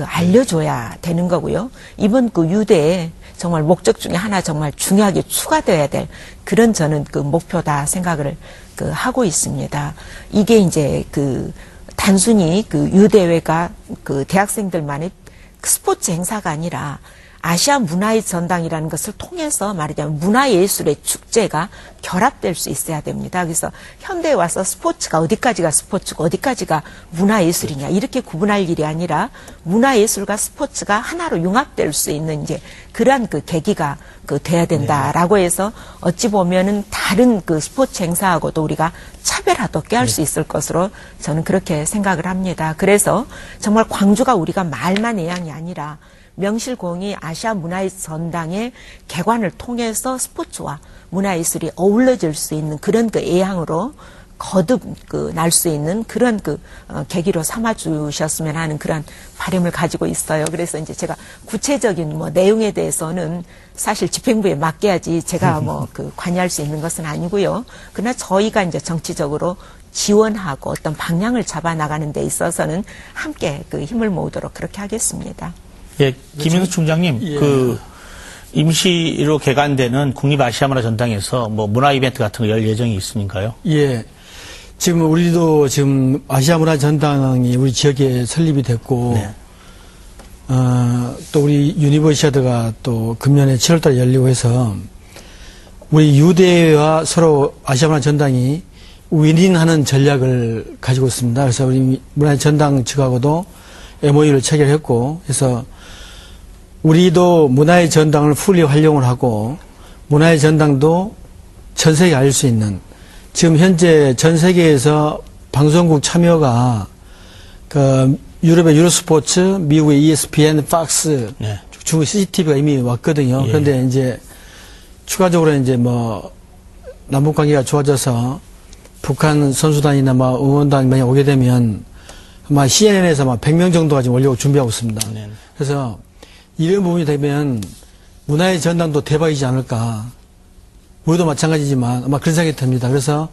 알려줘야 되는 거고요. 이번 유대에 정말 목적 중에 하나 정말 중요하게 추가되어야 될 그런 저는 목표다 생각을 하고 있습니다. 이게 이제 단순히 유대회가 대학생들만의 스포츠 행사가 아니라 아시아 문화의 전당이라는 것을 통해서 말하자면 문화예술의 축제가 결합될 수 있어야 됩니다. 그래서 현대에 와서 스포츠가 어디까지가 스포츠고 어디까지가 문화예술이냐 이렇게 구분할 일이 아니라 문화예술과 스포츠가 하나로 융합될 수 있는 이제 그러한 계기가 돼야 된다라고 해서 어찌 보면은 다른 스포츠 행사하고도 우리가 차별화도 꾀할 수 있을 것으로 저는 그렇게 생각을 합니다. 그래서 정말 광주가 우리가 말만 애양이 아니라 명실공히 아시아 문화의 전당의 개관을 통해서 스포츠와 문화예술이 어우러질 수 있는 그런 애양으로 거듭 날 수 있는 그런 계기로 삼아주셨으면 하는 그런 바람을 가지고 있어요. 그래서 이제 제가 구체적인 내용에 대해서는 사실 집행부에 맡겨야지 제가 관여할 수 있는 것은 아니고요. 그러나 저희가 이제 정치적으로 지원하고 어떤 방향을 잡아 나가는 데 있어서는 함께 힘을 모으도록 그렇게 하겠습니다. 예, 김인수 총장님, 예. 임시로 개관되는 국립아시아문화전당에서 문화 이벤트 같은 거 열 예정이 있으니까요? 예. 지금 우리도 지금 아시아문화전당이 우리 지역에 설립이 됐고, 네. 또 우리 유니버시아드가 또 금년에 7월달에 열리고 해서 우리 유대와 서로 아시아문화전당이 윈윈하는 전략을 가지고 있습니다. 그래서 우리 문화전당 측하고도 MOU를 체결했고, 그래서 우리도 문화의 전당을 풀리 활용을 하고 문화의 전당도 전 세계에 알릴 수 있는 지금 현재 전 세계에서 방송국 참여가 유럽의 유로스포츠, 미국의 ESPN, 팍스, 네. 중국 CCTV가 이미 왔거든요. 예. 그런데 이제 추가적으로 이제 남북 관계가 좋아져서 북한 선수단이나 응원단이 만약 오게 되면 아마 CNN에서 100명 정도가 지금 오려고 준비하고 있습니다. 네. 그래서 이런 부분이 되면 문화의 전당도 대박이지 않을까. 우리도 마찬가지지만 아마 그런 생각이 듭니다. 그래서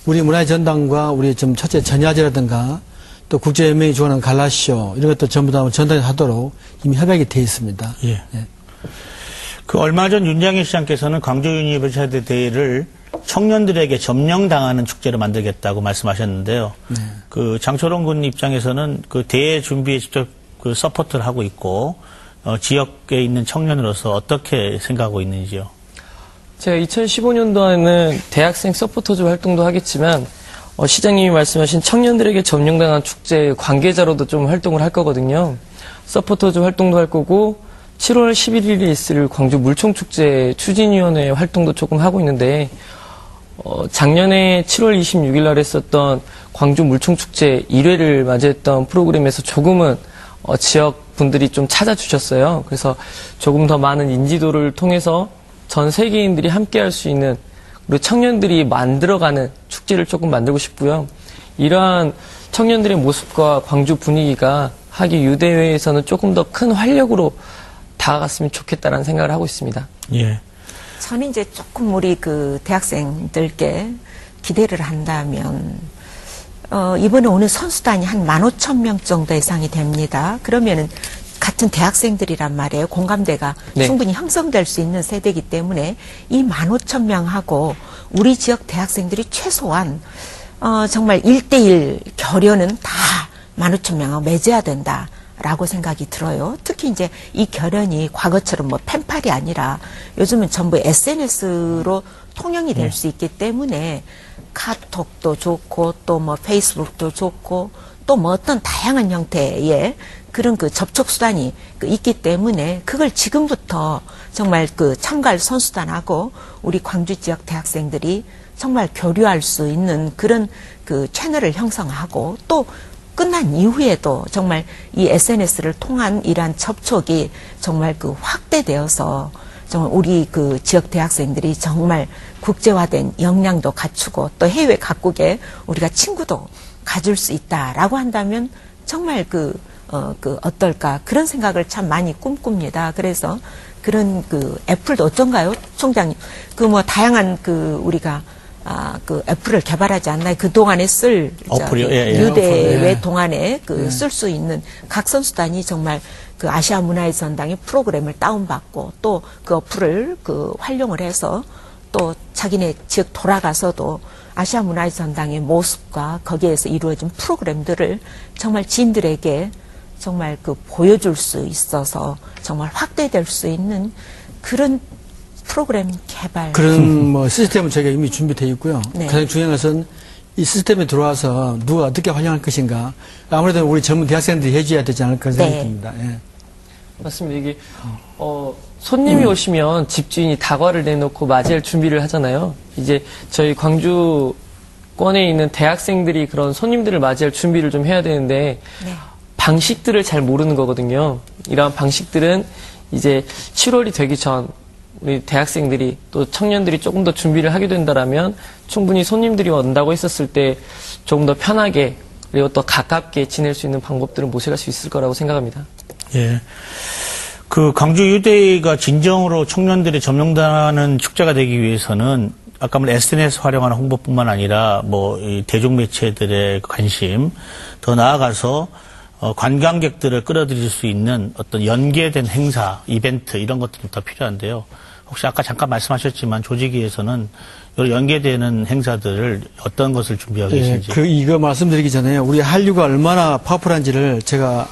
우리 문화의 전당과 우리 좀 첫째 전야제라든가 또 국제연맹이 주관하는 갈라쇼 이런 것도 전부 다 전당에 하도록 이미 협약이 되어 있습니다. 예. 예. 얼마 전 윤장현 시장께서는 광주 유니버시아드 데이를 청년들에게 점령당하는 축제로 만들겠다고 말씀하셨는데요. 네. 장초롱 군 입장에서는 대회 준비에 직접 서포트를 하고 있고, 지역에 있는 청년으로서 어떻게 생각하고 있는지요? 제가 2015년도에는 대학생 서포터즈 활동도 하겠지만, 시장님이 말씀하신 청년들에게 점령당한 축제 관계자로도 좀 활동을 할 거거든요. 서포터즈 활동도 할 거고, 7월 11일에 있을 광주 물총축제 추진위원회 활동도 조금 하고 있는데, 작년에 7월 26일 날 했었던 광주 물총축제 1회를 맞이했던 프로그램에서 조금은 지역 분들이 좀 찾아주셨어요. 그래서 조금 더 많은 인지도를 통해서 전 세계인들이 함께 할 수 있는 그리고 청년들이 만들어가는 축제를 조금 만들고 싶고요. 이러한 청년들의 모습과 광주 분위기가 하기 유대회에서는 조금 더 큰 활력으로 다가갔으면 좋겠다라는 생각을 하고 있습니다. 예. 저는 이제 조금 우리 대학생들께 기대를 한다면, 이번에 오는 선수단이 한 15,000명 정도 예상이 됩니다. 그러면은 같은 대학생들이란 말이에요. 공감대가 네. 충분히 형성될 수 있는 세대이기 때문에 이 15,000명하고 우리 지역 대학생들이 최소한, 정말 1대1 결연은 다 15,000명하고 맺어야 된다. 라고 생각이 들어요. 특히 이제 이 결연이 과거처럼 펜팔이 아니라 요즘은 전부 SNS로 통용이 될 수 있기 때문에 카톡도 좋고 또 페이스북도 좋고 또 뭐 어떤 다양한 형태의 그런 그 접촉 수단이 있기 때문에 그걸 지금부터 정말 그 참가할 선수단하고 우리 광주 지역 대학생들이 정말 교류할 수 있는 그런 그 채널을 형성하고 또 끝난 이후에도 정말 이 SNS를 통한 이러한 접촉이 정말 그 확대되어서 정말 우리 그 지역 대학생들이 정말 국제화된 역량도 갖추고 또 해외 각국에 우리가 친구도 가질 수 있다라고 한다면 정말 어떨까 그런 생각을 참 많이 꿈꿉니다. 그래서 그런 그 애플도 어쩐가요, 총장님? 그 뭐 다양한 그 우리가 그 애플을 개발하지 않나요? 그 동안에 쓸 어플이요? 유대회 동안에 쓸 수 있는 각 선수단이 정말 그 아시아 문화의 전당의 프로그램을 다운받고 또 그 어플을 그 활용을 해서 또 자기네 지역 돌아가서도 아시아 문화의 전당의 모습과 거기에서 이루어진 프로그램들을 정말 지인들에게 정말 그 보여줄 수 있어서 정말 확대될 수 있는 그런 프로그램 개발. 그런 뭐 시스템은 저희가 이미 준비되어 있고요. 네. 가장 중요한 것은 이 시스템에 들어와서 누가 어떻게 활용할 것인가. 아무래도 우리 전문 대학생들이 해줘야 되지 않을까 생각이 네. 듭니다. 예. 맞습니다. 이게 손님이 오시면 집주인이 다과를 내놓고 맞이할 준비를 하잖아요. 이제 저희 광주권에 있는 대학생들이 그런 손님들을 맞이할 준비를 좀 해야 되는데 네. 방식들을 잘 모르는 거거든요. 이러한 방식들은 이제 7월이 되기 전 우리 대학생들이 또 청년들이 조금 더 준비를 하게 된다라면 충분히 손님들이 온다고 했었을 때 조금 더 편하게 그리고 또 가깝게 지낼 수 있는 방법들을 모색할 수 있을 거라고 생각합니다. 예. 그 광주 유대가 진정으로 청년들이 점령당하는 축제가 되기 위해서는 아까 말한 SNS 활용하는 홍보뿐만 아니라 뭐 이 대중 매체들의 관심, 더 나아가서 관광객들을 끌어들일 수 있는 어떤 연계된 행사, 이벤트 이런 것들이 더 필요한데요. 혹시 아까 잠깐 말씀하셨지만 조직위에서는 연계되는 행사들을 어떤 것을 준비하고 계신지. 이거 말씀드리기 전에 우리 한류가 얼마나 파워풀한지를 제가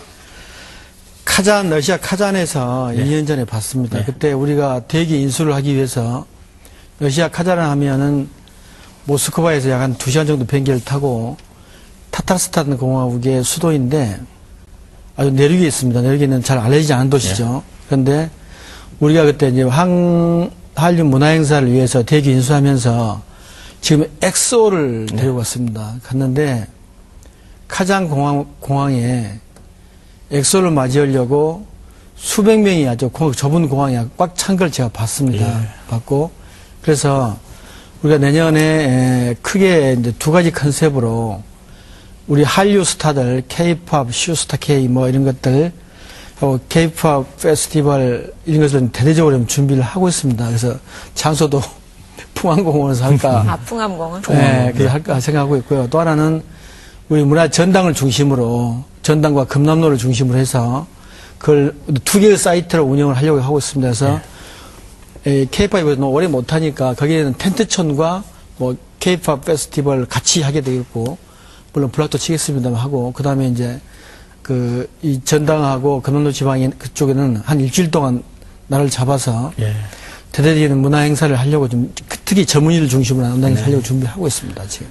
러시아 카잔에서 네. 2년 전에 봤습니다. 네. 그때 우리가 대기 인수를 하기 위해서 러시아 카잔을 하면은 모스크바에서 약 한 2시간 정도 비행기를 타고 타타르스탄 공화국의 수도인데 아주 내륙에 있습니다. 내륙에는 잘 알려지지 않은 도시죠. 그런데 우리가 그때 이제 한류 문화행사를 위해서 대기 인수하면서 지금 엑소를 데리고 갔습니다. 갔는데 카잔 공항에 엑소를 맞이하려고 수백 명이 아주 좁은 공항에 꽉 찬 걸 제가 봤습니다. 예. 봤고 그래서 우리가 내년에 크게 이제 2가지 컨셉으로 우리 한류 스타들 K-팝, 슈스타 K 뭐 이런 것들 K-팝 페스티벌 이런 것을 대대적으로 좀 준비를 하고 있습니다. 그래서 장소도 풍암공원에서 할까? 풍암공원. 네, 그래서 할까 생각하고 있고요. 또 하나는 우리 문화 전당을 중심으로 전당과 금남로를 중심으로 해서 그걸 2개의 사이트로 운영을 하려고 하고 있습니다. 그래서 K-팝에서 오래 못하니까 거기에는 텐트촌과 뭐 K-팝 페스티벌 같이 하게 되겠고 물론 블락도 치겠습니다만 하고 그 다음에 이제 이 전당하고 금남로 지방에 그쪽에는 한 일주일 동안 날을 잡아서 예. 대대적인 문화 행사를 하려고 좀 특히 전문의를 중심으로 하는 행사 하려고 준비하고 있습니다. 지금.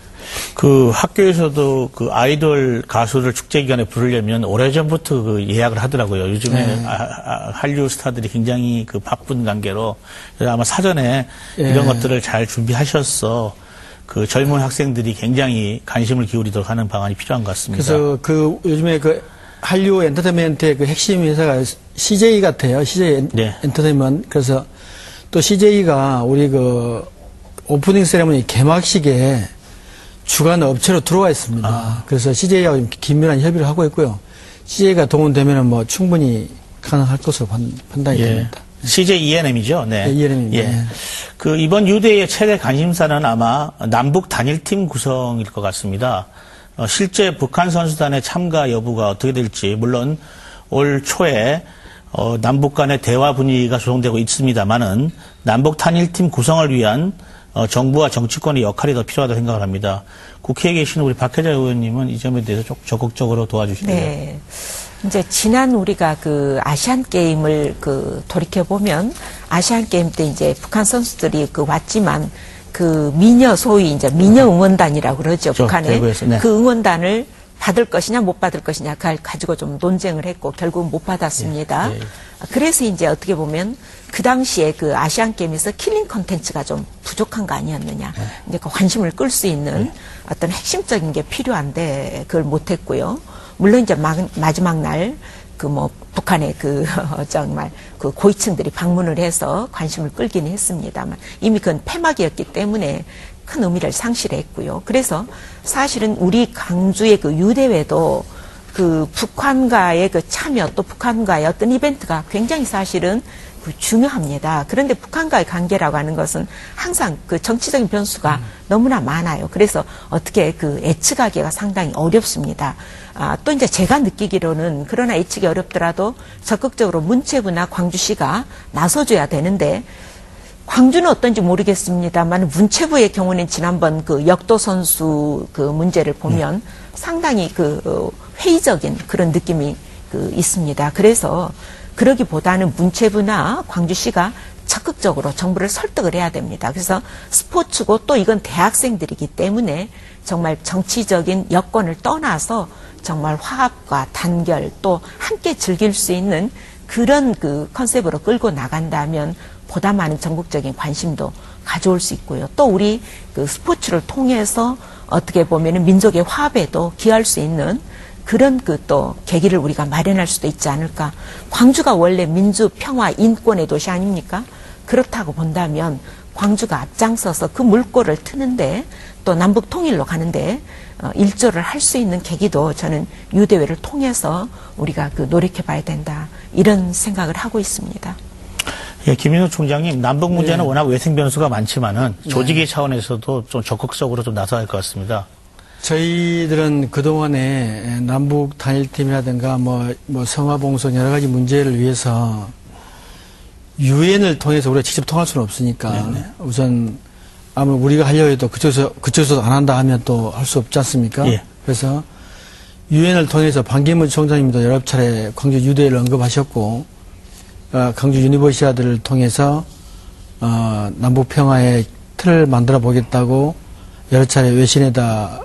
그 학교에서도 그 아이돌 가수를 축제 기간에 부르려면 오래전부터 그 예약을 하더라고요. 요즘에 네. 한류 스타들이 굉장히 그 바쁜 관계로 그래서 아마 사전에 네. 이런 것들을 잘 준비하셔서 그 젊은 학생들이 굉장히 관심을 기울이도록 하는 방안이 필요한 것 같습니다. 그래서 요즘에 한류 엔터테인먼트의 핵심 회사가 CJ 같아요. CJ 네. 엔터테인먼트. 그래서 또 CJ가 우리 오프닝 세레머니 개막식에 주관 업체로 들어와 있습니다. 그래서 CJ하고 긴밀한 협의를 하고 있고요. CJ가 동원되면 뭐 충분히 가능할 것으로 판단이 됩니다. CJ ENM이죠. 네. 네, ENM입니다. 예. 이번 유대의 최대 관심사는 아마 남북 단일팀 구성일 것 같습니다. 실제 북한 선수단의 참가 여부가 어떻게 될지, 물론 올 초에 남북 간의 대화 분위기가 조성되고 있습니다만은 남북 단일팀 구성을 위한 정부와 정치권의 역할이 더 필요하다고 생각을 합니다. 국회에 계신 우리 박혜자 의원님은 이 점에 대해서 좀 적극적으로 도와주시고요. 네. 이제 지난 우리가 아시안 게임을 돌이켜 보면 아시안 게임 때 이제 북한 선수들이 왔지만 미녀 소위 이제 미녀 응원단이라고 그러죠. 그렇죠. 북한에 대구에서, 네. 그 응원단을 받을 것이냐 못 받을 것이냐 그걸 가지고 좀 논쟁을 했고 결국은 못 받았습니다. 예. 그래서 이제 어떻게 보면 그 당시에 그 아시안 게임에서 킬링 컨텐츠가 좀 부족한 거 아니었느냐. 이제 그 관심을 끌 수 있는 어떤 핵심적인 게 필요한데 그걸 못 했고요. 물론 이제 마지막 날 그 뭐 북한의 그 정말 그 고위층들이 방문을 해서 관심을 끌긴 했습니다만 이미 그건 폐막이었기 때문에 큰 의미를 상실했고요. 그래서 사실은 우리 광주의 그 유대회도 그 북한과의 그 참여 또 북한과의 어떤 이벤트가 굉장히 사실은 그 중요합니다. 그런데 북한과의 관계라고 하는 것은 항상 그 정치적인 변수가 너무나 많아요. 그래서 어떻게 그 예측하기가 상당히 어렵습니다. 또 이제 제가 느끼기로는 그러나 예측이 어렵더라도 적극적으로 문체부나 광주시가 나서줘야 되는데 광주는 어떤지 모르겠습니다만 문체부의 경우는 지난번 그 역도 선수 그 문제를 보면 상당히 그 회의적인 그런 느낌이 그 있습니다. 그래서 그러기보다는 문체부나 광주시가 적극적으로 정부를 설득을 해야 됩니다. 그래서 스포츠고 또 이건 대학생들이기 때문에 정말 정치적인 여건을 떠나서 정말 화합과 단결 또 함께 즐길 수 있는 그런 그 컨셉으로 끌고 나간다면 보다 많은 전국적인 관심도 가져올 수 있고요. 또 우리 그 스포츠를 통해서 어떻게 보면은 민족의 화합에도 기여할 수 있는 그런 그 또 계기를 우리가 마련할 수도 있지 않을까. 광주가 원래 민주, 평화, 인권의 도시 아닙니까? 그렇다고 본다면 광주가 앞장서서 그 물꼬를 트는데 또 남북 통일로 가는데 일조를 할 수 있는 계기도 저는 유대회를 통해서 우리가 그 노력해 봐야 된다. 이런 생각을 하고 있습니다. 예, 김인호 총장님, 남북 문제는 워낙 외생 변수가 많지만은 조직의 차원에서도 좀 적극적으로 좀 나서야 할 것 같습니다. 저희들은 그동안에 남북 단일팀이라든가 뭐 성화봉송 여러 가지 문제를 위해서 유엔을 통해서 우리가 직접 통할 수는 없으니까 네네. 우선 아마 우리가 하려고 해도 그쪽에서 안 한다 하면 또 할 수 없지 않습니까? 예. 그래서 유엔을 통해서 반기문 총장님도 여러 차례 광주 유대회를 언급하셨고 광주 유니버시아드를 통해서 남북 평화의 틀을 만들어 보겠다고 여러 차례 외신에다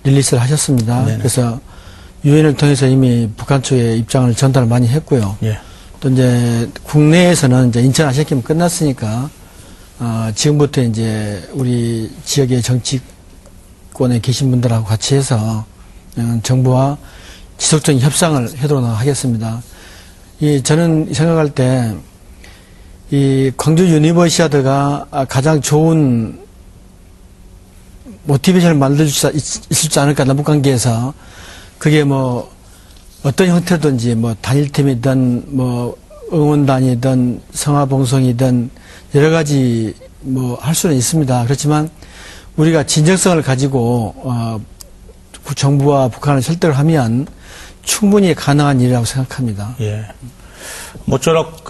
릴리스를 하셨습니다. 네네. 그래서 유엔을 통해서 이미 북한 쪽에 입장을 전달을 많이 했고요. 예. 또 이제 국내에서는 이제 인천 아시안게임 끝났으니까 지금부터 이제 우리 지역의 정치권에 계신 분들하고 같이 해서 정부와 지속적인 협상을 하도록 하겠습니다. 저는 생각할 때 이 광주 유니버시아드가 가장 좋은 모티베이션을 만들 수 있지 않을까, 남북관계에서. 그게 뭐, 어떤 형태든지, 뭐, 단일팀이든, 뭐, 응원단이든, 성화봉송이든, 여러 가지, 뭐, 할 수는 있습니다. 그렇지만, 우리가 진정성을 가지고, 정부와 북한을 설득을 하면 충분히 가능한 일이라고 생각합니다. 예. 모쪼록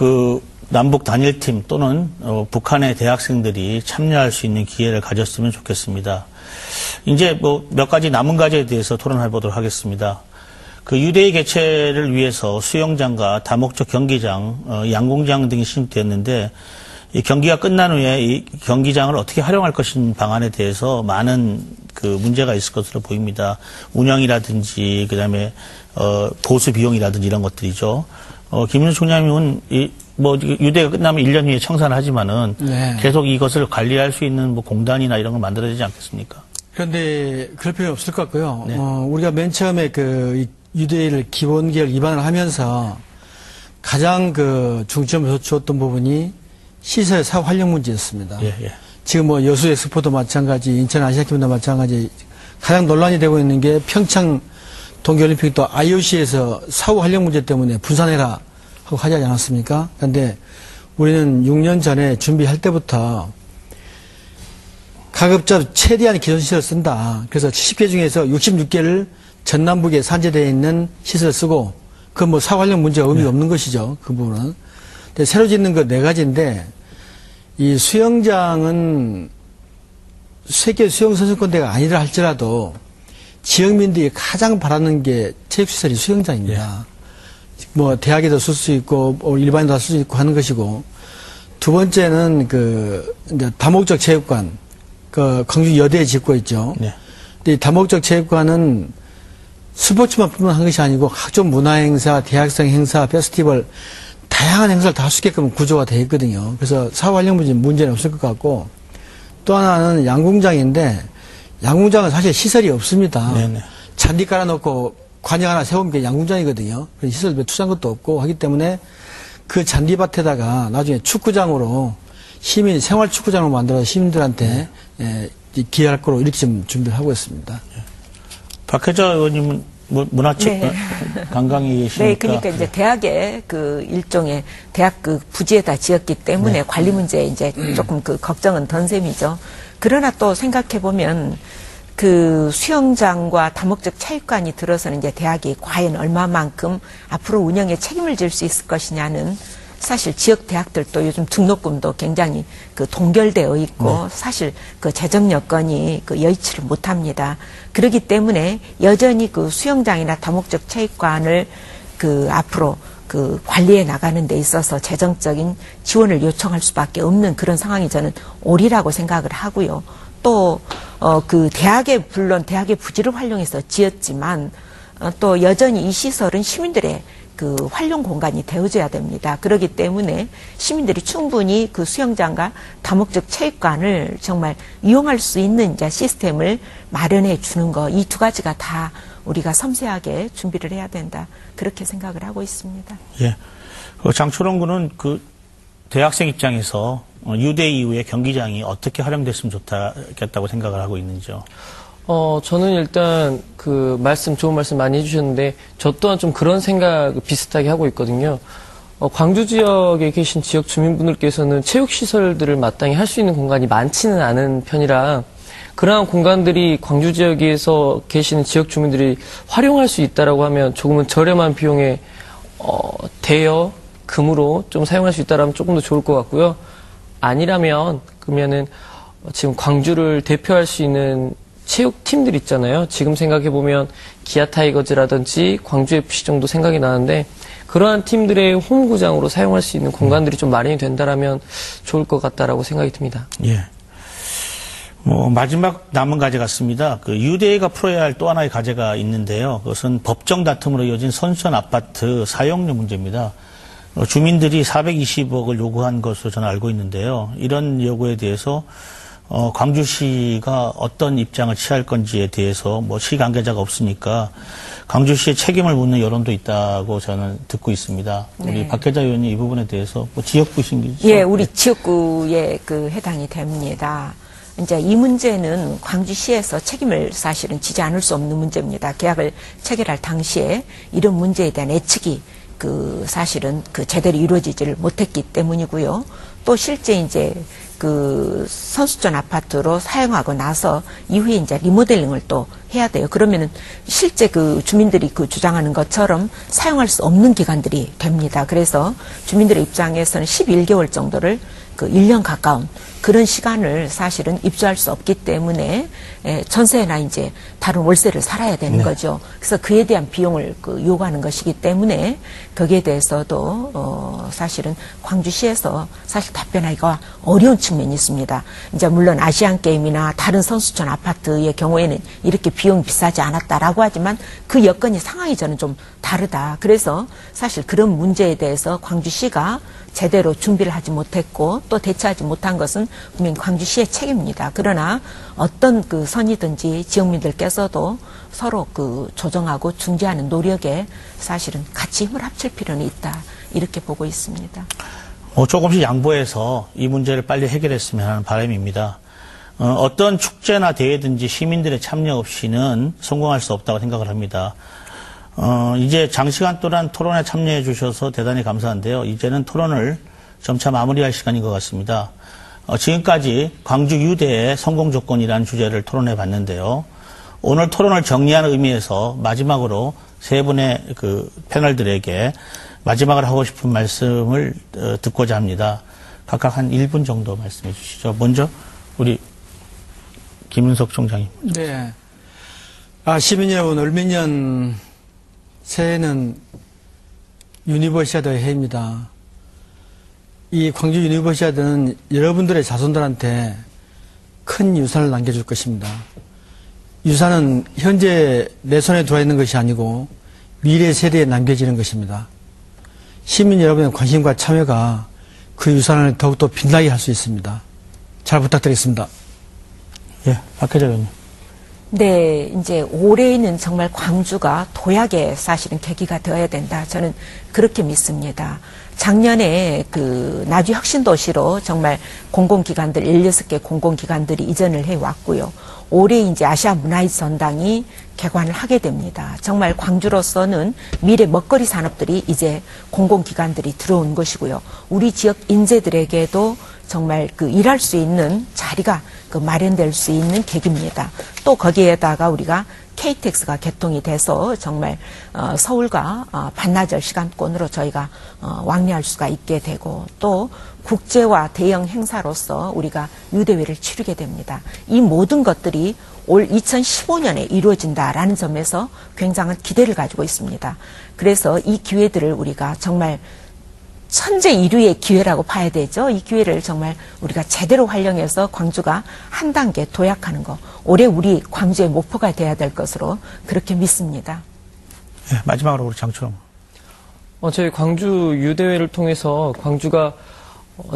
남북 단일팀 또는 북한의 대학생들이 참여할 수 있는 기회를 가졌으면 좋겠습니다. 이제 뭐 몇 가지 남은 과제에 대해서 토론해 보도록 하겠습니다. 그 유대회 개최를 위해서 수영장과 다목적 경기장, 양궁장 등이 신축되었는데 이 경기가 끝난 후에 이 경기장을 어떻게 활용할 것인 방안에 대해서 많은 그 문제가 있을 것으로 보입니다. 운영이라든지 그다음에 보수 비용이라든지 이런 것들이죠. 김인호 총장님은 뭐 유대가 끝나면 1년 후에 청산을 하지만은 네. 계속 이것을 관리할 수 있는 뭐 공단이나 이런 걸 만들어야 되지 않겠습니까? 그런데 그럴 필요 없을 것 같고요. 네. 우리가 맨 처음에 그 유대를 기본계열 입안을 하면서 가장 그 중점을 줬던 부분이 시설 사후 활용 문제였습니다. 예, 예. 지금 뭐 여수 엑스포도 마찬가지, 인천 아시안게임도 마찬가지 가장 논란이 되고 있는 게 평창 동계올림픽도 IOC에서 사후 활용 문제 때문에 분산해라 하고 하지 않았습니까? 그런데 우리는 6년 전에 준비할 때부터 가급적 최대한 기존시설을 쓴다. 그래서 70개 중에서 66개를 전남북에 산재되어 있는 시설을 쓰고 그건 뭐 사후 활용 문제가 의미가 없는 것이죠. 그 부분은. 근데 새로 짓는 거 4가지인데 이 수영장은 세계 수영선수권대회가 아니라 할지라도 지역민들이 가장 바라는 게 체육시설이 수영장입니다. 예. 뭐 대학에도 쓸 수 있고 일반인도 쓸 수 있고 하는 것이고 두 번째는 이제 다목적 체육관 광주 여대에 짓고 있죠. 예. 근데 이 다목적 체육관은 스포츠만뿐만 한 것이 아니고 각종 문화행사, 대학생 행사, 페스티벌 다양한 행사를 다 할 수 있게끔 구조가 되어 있거든요. 그래서 사후 활용 문제는 없을 것 같고 또 하나는 양궁장인데 양궁장은 사실 시설이 없습니다. 네네. 잔디 깔아놓고 관장 하나 세우는 게 양궁장이거든요. 시설 몇 투자한 것도 없고 하기 때문에 그 잔디밭에다가 나중에 축구장으로 시민 생활 축구장으로 만들어서 시민들한테 기여할 거로 이렇게 좀 준비를 하고 있습니다. 박혜자 의원님은 문화책 네. 관광이 계시니까. 네, 그러니까 이제 대학의 그 일종의 대학 그 부지에다 지었기 때문에 관리 문제에 이제 조금 그 걱정은 던 셈이죠. 그러나 또 생각해 보면 그 수영장과 다목적 체육관이 들어서는 이제 대학이 과연 얼마만큼 앞으로 운영에 책임을 질 수 있을 것이냐는 사실 지역 대학들도 요즘 등록금도 굉장히 그 동결되어 있고 사실 그 재정 여건이 그 여의치를 못합니다. 그렇기 때문에 여전히 그 수영장이나 다목적 체육관을 그 앞으로 그 관리해 나가는 데 있어서 재정적인 지원을 요청할 수밖에 없는 그런 상황이 저는 옳이라고 생각을 하고요. 또 그 대학의 물론 대학의 부지를 활용해서 지었지만 또 여전히 이 시설은 시민들의 그 활용 공간이 되어줘야 됩니다. 그렇기 때문에 시민들이 충분히 그 수영장과 다목적 체육관을 정말 이용할 수 있는 이제 시스템을 마련해 주는 거, 이 두 가지가 다 우리가 섬세하게 준비를 해야 된다. 그렇게 생각을 하고 있습니다. 예. 장초롱 군은 그 대학생 입장에서 유대 이후에 경기장이 어떻게 활용됐으면 좋겠다고 생각을 하고 있는지요? 저는 일단 좋은 말씀 많이 해주셨는데, 저 또한 좀 그런 생각 비슷하게 하고 있거든요. 광주 지역에 계신 지역 주민분들께서는 체육시설들을 마땅히 할 수 있는 공간이 많지는 않은 편이라, 그러한 공간들이 광주 지역에서 계시는 지역 주민들이 활용할 수 있다라고 하면 조금은 저렴한 비용에, 대여, 금으로 좀 사용할 수 있다라면 조금 더 좋을 것 같고요. 아니라면, 그러면은, 지금 광주를 대표할 수 있는 체육팀들 있잖아요. 지금 생각해보면 기아 타이거즈라든지 광주 FC 정도 생각이 나는데 그러한 팀들의 홈구장으로 사용할 수 있는 공간들이 좀 마련이 된다라면 좋을 것 같다라고 생각이 듭니다. 예. 마지막 남은 과제 같습니다. 그 유대가 풀어야 할 또 하나의 과제가 있는데요. 그것은 법정 다툼으로 이어진 선수촌 아파트 사용료 문제입니다. 주민들이 420억을 요구한 것으로 저는 알고 있는데요. 이런 요구에 대해서 광주시가 어떤 입장을 취할 건지에 대해서 시 관계자가 없으니까 광주시의 책임을 묻는 여론도 있다고 저는 듣고 있습니다. 네. 우리 박혜자 의원님 이 부분에 대해서 지역구신기죠? 예, 우리 지역구에 그 해당이 됩니다. 이제 이 문제는 광주시에서 책임을 사실은 지지 않을 수 없는 문제입니다. 계약을 체결할 당시에 이런 문제에 대한 예측이 사실은 제대로 이루어지지를 못했기 때문이고요. 또 실제 이제 선수촌 아파트로 사용하고 나서 이후에 이제 리모델링을 또 해야 돼요. 그러면은 실제 주민들이 주장하는 것처럼 사용할 수 없는 기간들이 됩니다. 그래서 주민들의 입장에서는 11개월 정도를 1년 가까운 그런 시간을 사실은 입주할 수 없기 때문에 전세나 이제 다른 월세를 살아야 되는 거죠. 그래서 그에 대한 비용을 요구하는 것이기 때문에 거기에 대해서도 사실은 광주시에서 사실 답변하기가 어려운 측면이 있습니다. 이제 물론 아시안 게임이나 다른 선수촌 아파트의 경우에는 이렇게 비용이 비싸지 않았다라고 하지만 그 여건이 상황이 저는 좀 다르다. 그래서 사실 그런 문제에 대해서 광주시가 제대로 준비를 하지 못했고 또 대처하지 못한 것은 분명히 광주시의 책임입니다. 그러나 어떤 선이든지 지역민들께서도 서로 조정하고 중재하는 노력에 사실은 같이 힘을 합칠 필요는 있다. 이렇게 보고 있습니다. 조금씩 양보해서 이 문제를 빨리 해결했으면 하는 바람입니다. 어떤 축제나 대회든지 시민들의 참여 없이는 성공할 수 없다고 생각을 합니다. 이제 장시간 동안 토론에 참여해 주셔서 대단히 감사한데요. 이제는 토론을 점차 마무리할 시간인 것 같습니다. 지금까지 광주 유대의 성공 조건이라는 주제를 토론해 봤는데요. 오늘 토론을 정리하는 의미에서 마지막으로 세 분의 패널들에게 마지막으로 하고 싶은 말씀을 듣고자 합니다. 각각 한 1분 정도 말씀해 주시죠. 먼저 우리 김은석 총장님. 네. 시민 여러분, 을민년 새해는 유니버시아드 해입니다. 이 광주 유니버시아드는 여러분들의 자손들한테 큰 유산을 남겨줄 것입니다. 유산은 현재 내 손에 들어와 있는 것이 아니고 미래 세대에 남겨지는 것입니다. 시민 여러분의 관심과 참여가 그 유산을 더욱더 빛나게 할 수 있습니다. 잘 부탁드리겠습니다. 예, 박혜자 의원님. 네, 이제 올해는 정말 광주가 도약의 사실은 계기가 되어야 된다. 저는 그렇게 믿습니다. 작년에 그 나주 혁신도시로 정말 공공기관들, 16개 공공기관들이 이전을 해왔고요. 올해 이제 아시아 문화의 전당이 개관을 하게 됩니다. 정말 광주로서는 미래 먹거리 산업들이 이제 공공기관들이 들어온 것이고요. 우리 지역 인재들에게도 정말 그 일할 수 있는 자리가 그 마련될 수 있는 계기입니다. 또 거기에다가 우리가 KTX가 개통이 돼서 정말 서울과 반나절 시간권으로 저희가 왕래할 수가 있게 되고 또 국제화 대형 행사로서 우리가 유대회를 치르게 됩니다. 이 모든 것들이 올 2015년에 이루어진다라는 점에서 굉장한 기대를 가지고 있습니다. 그래서 이 기회들을 우리가 정말 천재 일류의 기회라고 봐야 되죠. 이 기회를 정말 우리가 제대로 활용해서 광주가 한 단계 도약하는 거. 올해 우리 광주의 목표가 돼야 될 것으로 그렇게 믿습니다. 예, 마지막으로 우리 장처럼. 저희 광주 유대회를 통해서 광주가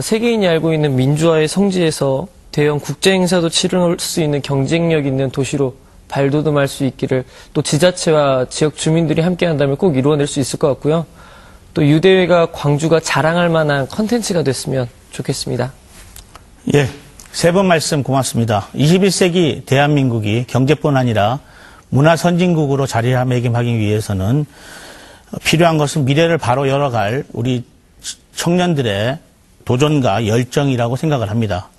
세계인이 알고 있는 민주화의 성지에서 대형 국제 행사도 치를 수 있는 경쟁력 있는 도시로 발돋움할 수 있기를 또 지자체와 지역 주민들이 함께 한다면 꼭 이루어낼 수 있을 것 같고요. 또 유대회가 광주가 자랑할 만한 컨텐츠가 됐으면 좋겠습니다. 예, 세 번 말씀 고맙습니다. 21세기 대한민국이 경제뿐 아니라 문화 선진국으로 자리매김하기 위해서는 필요한 것은 미래를 바로 열어갈 우리 청년들의 도전과 열정이라고 생각을 합니다.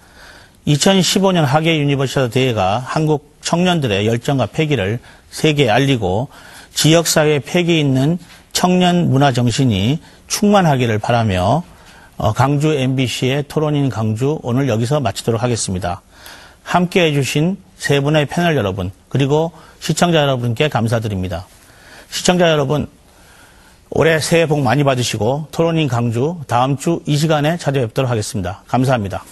2015년 하계 유니버시아드 대회가 한국 청년들의 열정과 패기를 세계에 알리고 지역사회에 패기 있는 청년 문화 정신이 충만하기를 바라며 강주 MBC의 토론인 강주 오늘 여기서 마치도록 하겠습니다. 함께해 주신 세 분의 패널 여러분 그리고 시청자 여러분께 감사드립니다. 시청자 여러분 올해 새해 복 많이 받으시고 토론인 강주 다음 주 이 시간에 찾아뵙도록 하겠습니다. 감사합니다.